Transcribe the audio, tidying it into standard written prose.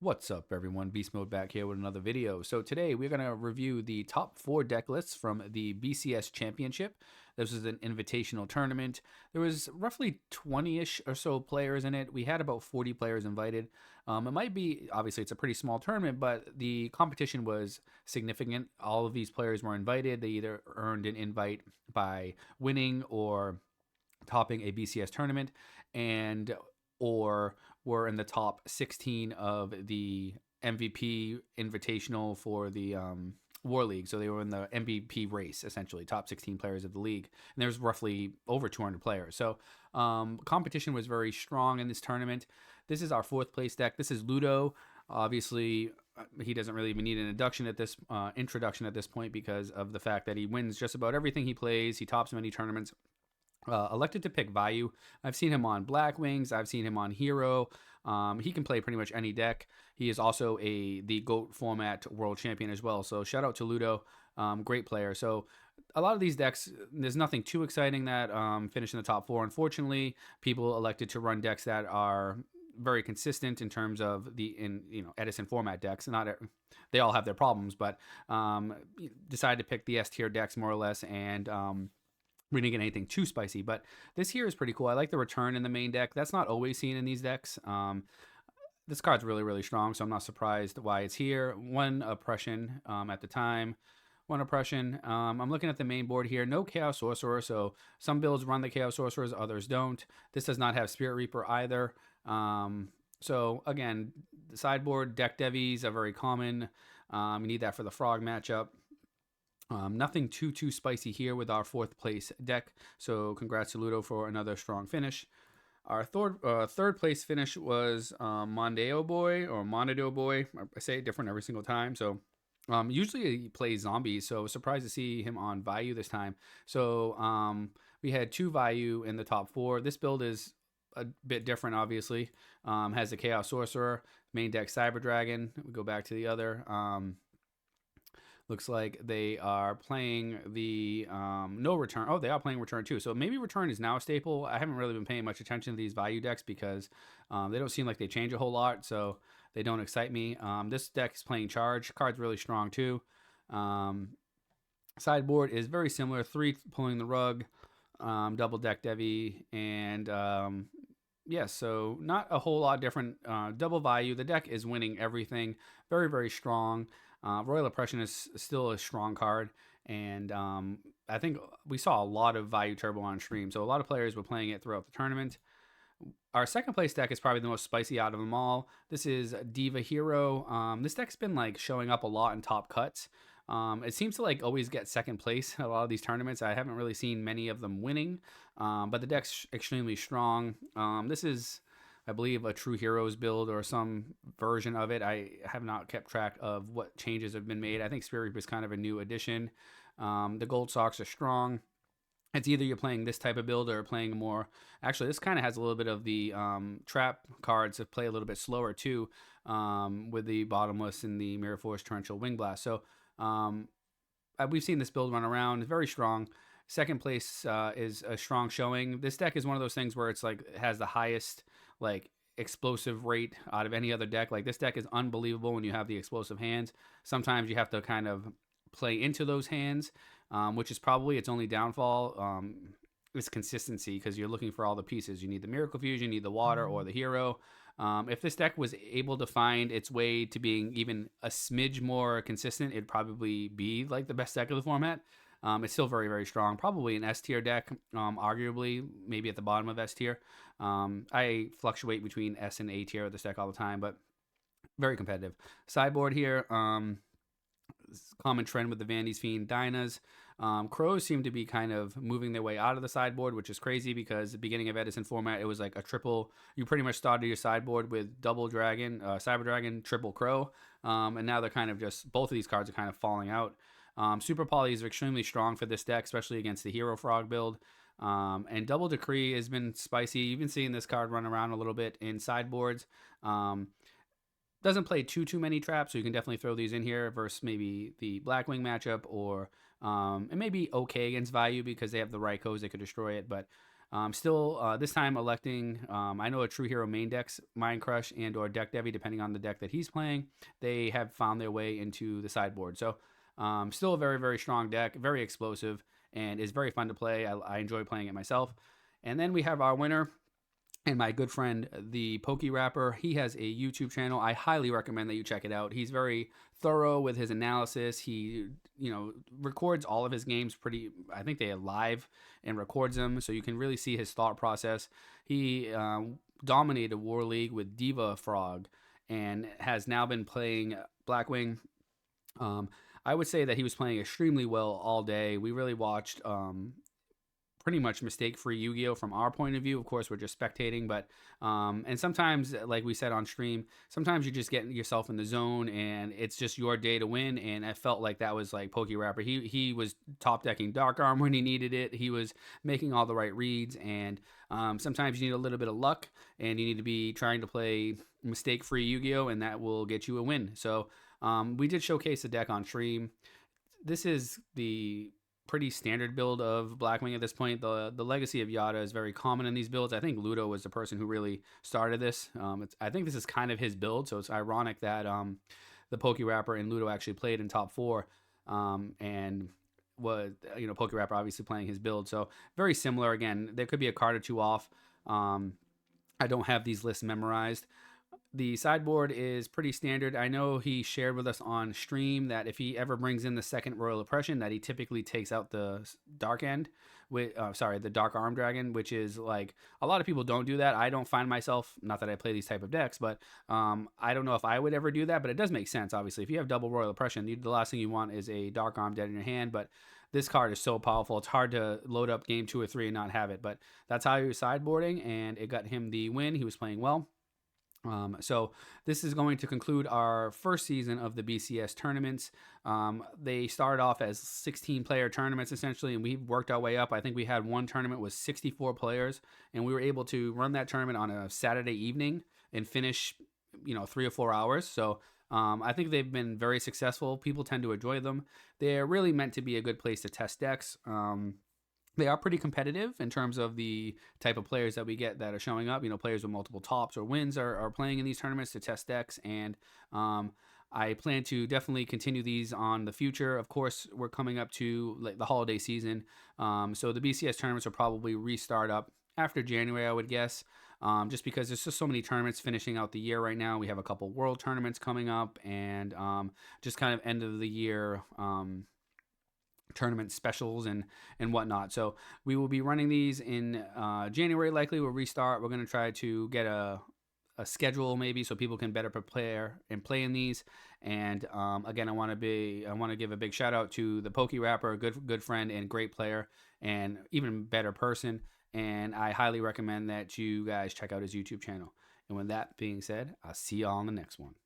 What's up, everyone? Beast Mode back here with another video. So today we're going to review the top 4 deck lists from the BCS Championship. This was an invitational tournament. There was roughly 20-ish or so players in it. We had about 40 players invited. It might be, obviously it's a pretty small tournament, but the competition was significant. All of these players were invited. They either earned an invite by winning or topping a BCS tournament, and or were in the top 16 of the MVP Invitational for the War League. So they were in the MVP race, essentially, top 16 players of the league. And there's roughly over 200 players. So competition was very strong in this tournament. This is our 4th place deck. This is Yugioh. Obviously, he doesn't really even need an introduction at this point because of the fact that he wins just about everything he plays. He tops many tournaments. Elected to pick value. I've seen him on Black Wings. I've seen him on Hero. He can play pretty much any deck. He is also the GOAT format world champion as well. So shout out to Yugioh. Great player. So a lot of these decks, there's nothing too exciting that finish in the top 4. Unfortunately, people elected to run decks that are very consistent in terms of Edison format decks. They all have their problems, but decided to pick the S tier decks more or less, and we didn't get anything too spicy, but this here is pretty cool. I like the return in the main deck. That's not always seen in these decks. This card's really, really strong, so I'm not surprised why it's here. 1 oppression at the time. 1 oppression. I'm looking at the main board here. No Chaos Sorcerer, so some builds run the Chaos Sorcerers, others don't. This does not have Spirit Reaper either. So again, the sideboard deck devies are very common. You need that for the Frog matchup. Nothing too spicy here with our 4th place deck. So congrats to Yugioh for another strong finish. Our third place finish was Mondeo Boy. I say it different every single time. So usually he plays zombies, so I was surprised to see him on value this time. So we had 2 value in the top 4. This build is a bit different, obviously. Has the Chaos Sorcerer, main deck Cyber Dragon. We go back to the other. Looks like they are playing the no return. Oh, they are playing return too. So maybe return is now a staple. I haven't really been paying much attention to these value decks because they don't seem like they change a whole lot. So they don't excite me. This deck is playing charge. Card's really strong too. Sideboard is very similar. 3 pulling the rug, double deck Devi, and yeah, so not a whole lot different. Double value. The deck is winning everything. Very, very strong. Royal Oppression is still a strong card, and I think we saw a lot of value turbo on stream, so a lot of players were playing it throughout the tournament. Our 2nd place deck is probably the most spicy out of them all. This is Diva Hero. This deck's been like showing up a lot in top cuts. It seems to like always get 2nd place at a lot of these tournaments. I haven't really seen many of them winning, but the deck's extremely strong. This is, I believe, a True Heroes build or some version of it. I have not kept track of what changes have been made. I think Spirit Reaper is kind of a new addition. The Gold Socks are strong. It's either you're playing this type of build or playing more. Actually, this kind of has a little bit of the trap cards that play a little bit slower too, with the Bottomless and the Mirror Force Torrential Wing Blast. So we've seen this build run around. It's very strong. 2nd place is a strong showing. This deck is one of those things where it's like it has the highest like explosive rate out of any other deck. Like this deck is unbelievable when you have the explosive hands. Sometimes you have to kind of play into those hands, which is probably its only downfall. Is consistency, because you're looking for all the pieces. You need the Miracle Fusion, you need the water or the hero. If this deck was able to find its way to being even a smidge more consistent, it'd probably be like the best deck of the format. It's still very, very strong. Probably an S tier deck, arguably, maybe at the bottom of S tier. I fluctuate between S and A tier with this deck all the time, but very competitive. Sideboard here, common trend with the Vandy's Fiend Dynas. Crows seem to be kind of moving their way out of the sideboard, which is crazy because the beginning of Edison format, it was like a triple. You pretty much started your sideboard with double dragon, Cyber Dragon, triple crow, and now they're kind of just, both of these cards are kind of falling out. Super Polys are extremely strong for this deck, especially against the Hero Frog build. And Double Decree has been spicy. You've been seeing this card run around a little bit in sideboards. Doesn't play too many traps, so you can definitely throw these in here versus maybe the Blackwing matchup, or it may be okay against value because they have the Raikos that could destroy it, but Still, this time electing, I know a True Hero main decks, Mind Crush and or Deck Devi, depending on the deck that he's playing, they have found their way into the sideboard. So still a very, very strong deck, very explosive, and is very fun to play. I enjoy playing it myself. And then we have our winner, and my good friend, the Pokey Rapper. He has a YouTube channel. I highly recommend that you check it out. He's very thorough with his analysis. He, records all of his games pretty, I think they are live and records them, so you can really see his thought process. He dominated War League with Diva Frog and has now been playing Blackwing. I would say that he was playing extremely well all day. We really watched pretty much mistake-free Yu-Gi-Oh from our point of view. Of course, we're just spectating, but and sometimes, like we said on stream, sometimes you just get yourself in the zone and it's just your day to win. And I felt like that was like Pokey Rapper. He was top decking Dark Arm when he needed it. He was making all the right reads, and sometimes you need a little bit of luck, and you need to be trying to play mistake-free Yu-Gi-Oh, and that will get you a win. So we did showcase the deck on stream. This is the pretty standard build of Blackwing at this point. The legacy of Yada is very common in these builds. I think Ludo was the person who really started this. I think this is kind of his build, so it's ironic that the Pokey Rapper and Ludo actually played in top 4, and was Pokey Rapper obviously playing his build. So very similar. Again, there could be a card or two off. I don't have these lists memorized. The sideboard is pretty standard. I know he shared with us on stream that if he ever brings in the second Royal Oppression, that he typically takes out the Dark End, the Dark Arm Dragon, which is like, a lot of people don't do that. I don't find myself, not that I play these type of decks, but I don't know if I would ever do that, but it does make sense, obviously. If you have double Royal Oppression, the last thing you want is a Dark Arm dead in your hand, but this card is so powerful. It's hard to load up game 2 or 3 and not have it, but that's how he was sideboarding, and it got him the win. He was playing well. So this is going to conclude our first season of the BCS tournaments. They started off as 16-player tournaments essentially, and we worked our way up. I think we had one tournament with 64 players, and we were able to run that tournament on a Saturday evening and finish, 3 or 4 hours. So I think they've been very successful. People tend to enjoy them. They're really meant to be a good place to test decks. They are pretty competitive in terms of the type of players that we get that are showing up. Players with multiple tops or wins are playing in these tournaments to test decks. And I plan to definitely continue these on the future. Of course, we're coming up to like the holiday season. So the BCS tournaments will probably restart up after January, I would guess. Just because there's just so many tournaments finishing out the year right now. We have a couple world tournaments coming up, and just kind of end of the year tournament specials and whatnot. So we will be running these in January. Likely we'll restart. We're going to try to get a schedule maybe so people can better prepare and play in these. And again, I want to give a big shout out to the Pokey Rapper, a good friend and great player, and even better person. And I highly recommend that you guys check out his YouTube channel. And with that being said, I'll see y'all on the next one.